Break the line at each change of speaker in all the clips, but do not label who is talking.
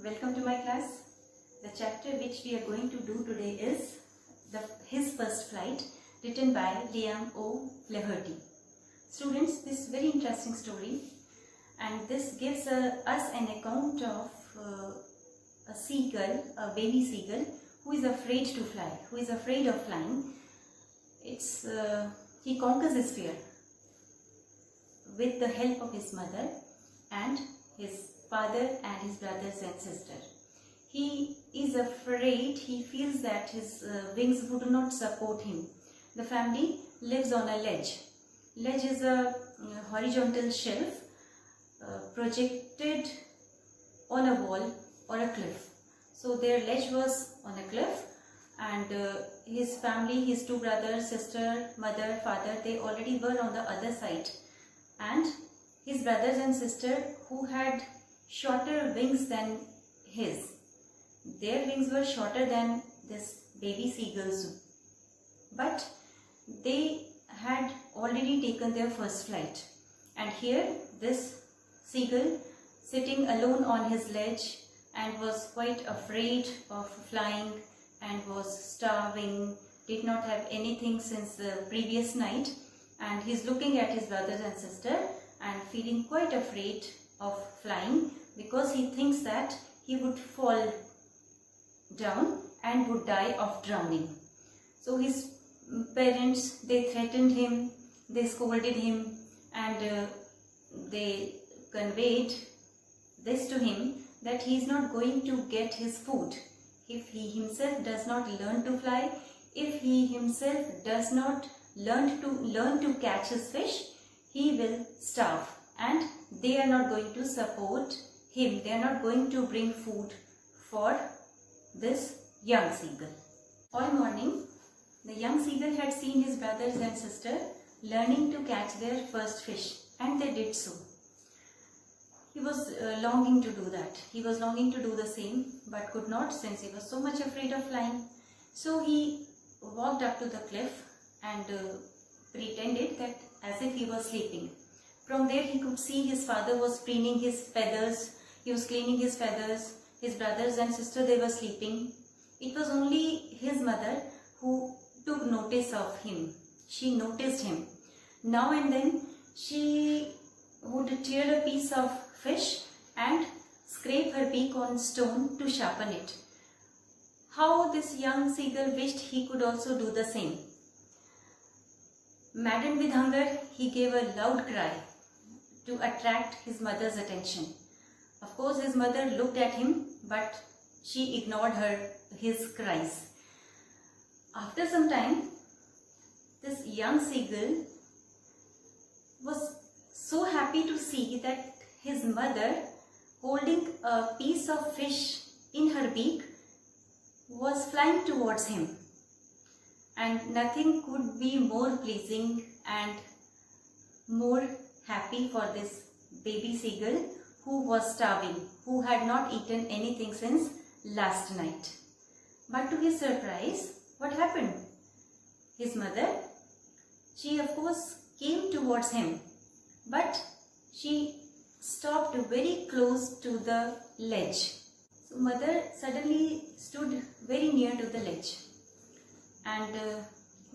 Welcome to my class. The chapter which we are going to do today is His First Flight, written by Liam O. Flaherty. Students, this is a very interesting story, and this gives us an account of a seagull, a baby seagull, who is afraid to fly, who is afraid of flying. He conquers his fear with the help of his mother and his father and his brothers and sister. He is afraid, he feels that his wings would not support him. The family lives on a ledge. Ledge is a horizontal shelf projected on a wall or a cliff. So their ledge was on a cliff, and his family, his two brothers, sister, mother, father, they already were on the other side. And his brothers and sister, who had shorter wings than his, their wings were shorter than this baby seagull's, but they had already taken their first flight. And here this seagull, sitting alone on his ledge, and was quite afraid of flying and was starving, did not have anything since the previous night, and he's looking at his brothers and sister and feeling quite afraid of flying, because he thinks that he would fall down and would die of drowning. So his parents, they threatened him, they scolded him, and they conveyed this to him, that he is not going to get his food if he himself does not learn to fly, if he himself does not learn to catch his fish, he will starve, and they are not going to support him, they are not going to bring food for this young seagull. All morning, the young seagull had seen his brothers and sister learning to catch their first fish, and they did so. He was longing to do that. He was longing to do the same, but could not, since he was so much afraid of flying. So he walked up to the cliff and pretended that as if he was sleeping. From there he could see his father was preening his feathers, he was cleaning his feathers, his brothers and sister, they were sleeping. It was only his mother who took notice of him. She noticed him. Now and then she would tear a piece of fish and scrape her beak on stone to sharpen it. How this young seagull wished he could also do the same. Maddened with hunger, he gave a loud cry to attract his mother's attention. Of course, his mother looked at him, but she ignored his cries. After some time, this young seagull was so happy to see that his mother, holding a piece of fish in her beak, was flying towards him. And nothing could be more pleasing and more happy for this baby seagull, who was starving, who had not eaten anything since last night. But to his surprise, what happened? His mother, she of course came towards him, but she stopped very close to the ledge. So mother suddenly stood very near to the ledge and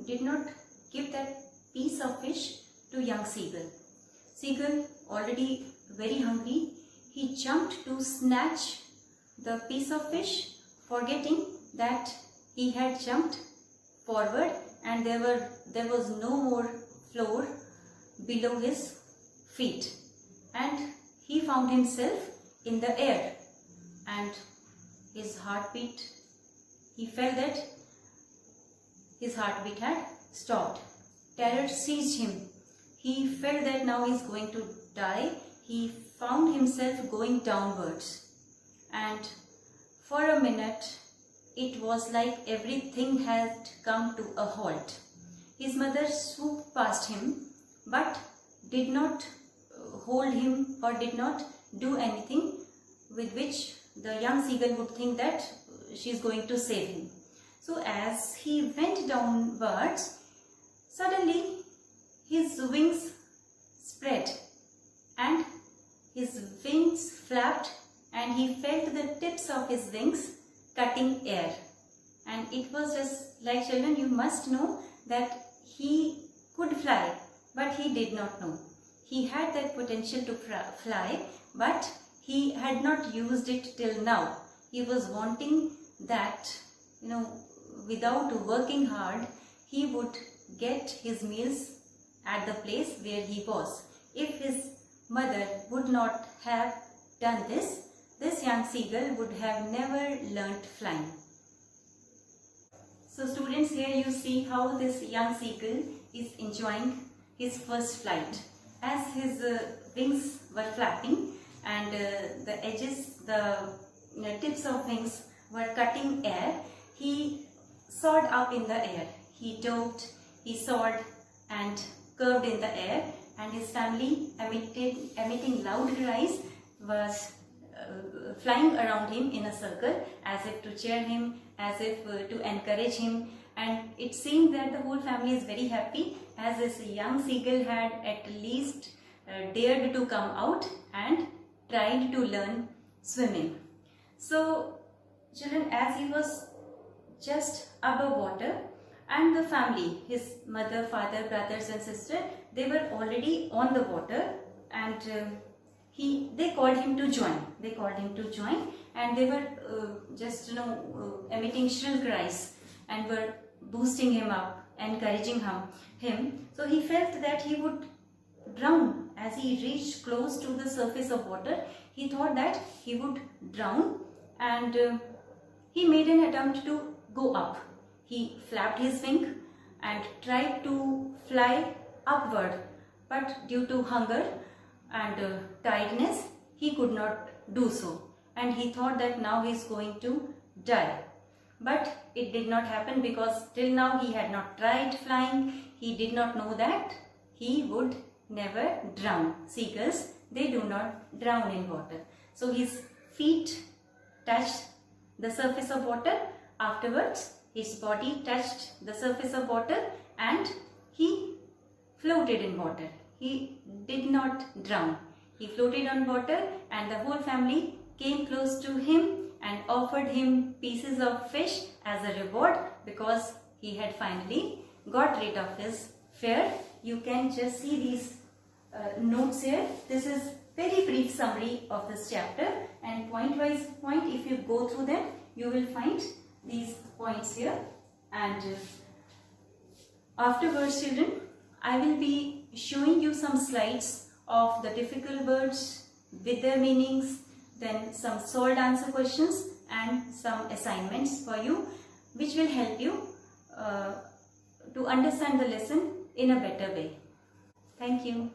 did not give that piece of fish to young seagull. Seagull, already very hungry, he jumped to snatch the piece of fish, forgetting that he had jumped forward and there was no more floor below his feet, and he found himself in the air, and his heartbeat, he felt that his heartbeat had stopped. Terror seized him. He felt that now he is going to die. He found himself going downwards, and for a minute it was like everything had come to a halt. His mother swooped past him, but did not hold him or did not do anything with which the young seagull would think that she is going to save him. So as he went downwards, suddenly his wings spread and his wings flapped and he felt the tips of his wings cutting air. And it was just like, children, you must know that he could fly, but he did not know. He had that potential to fly, but he had not used it till now. He was wanting that, without working hard, he would get his meals at the place where he was. If his mother would not have done this, this young seagull would have never learnt flying. So students, here you see how this young seagull is enjoying his first flight. As his wings were flapping and the edges, the tips of wings were cutting air, he soared up in the air. He dove, he soared and curved in the air, and his family, emitting loud cries, was flying around him in a circle as if to cheer him, as if to encourage him. And it seemed that the whole family is very happy, as this young seagull had at least dared to come out and tried to learn swimming. So children, as he was just above water, and the family, his mother, father, brothers and sister, they were already on the water, and they called him to join. They called him to join, and they were emitting shrill cries and were boosting him up, encouraging him. So he felt that he would drown. As he reached close to the surface of water, he thought that he would drown, and he made an attempt to go up. He flapped his wing and tried to fly upward, but due to hunger and tiredness, he could not do so, and he thought that now he is going to die. But it did not happen, because till now he had not tried flying. He did not know that he would never drown. Seagulls, they do not drown in water. So his feet touched the surface of water. Afterwards, his body touched the surface of water and he floated in water. He did not drown. He floated on water, and the whole family came close to him and offered him pieces of fish as a reward, because he had finally got rid of his fear. You can just see these notes here. This is very brief summary of this chapter, and point if you go through them, you will find these points here. And afterwards, children, I will be showing you some slides of the difficult words with their meanings, then some solved answer questions and some assignments for you, which will help you to understand the lesson in a better way. Thank you.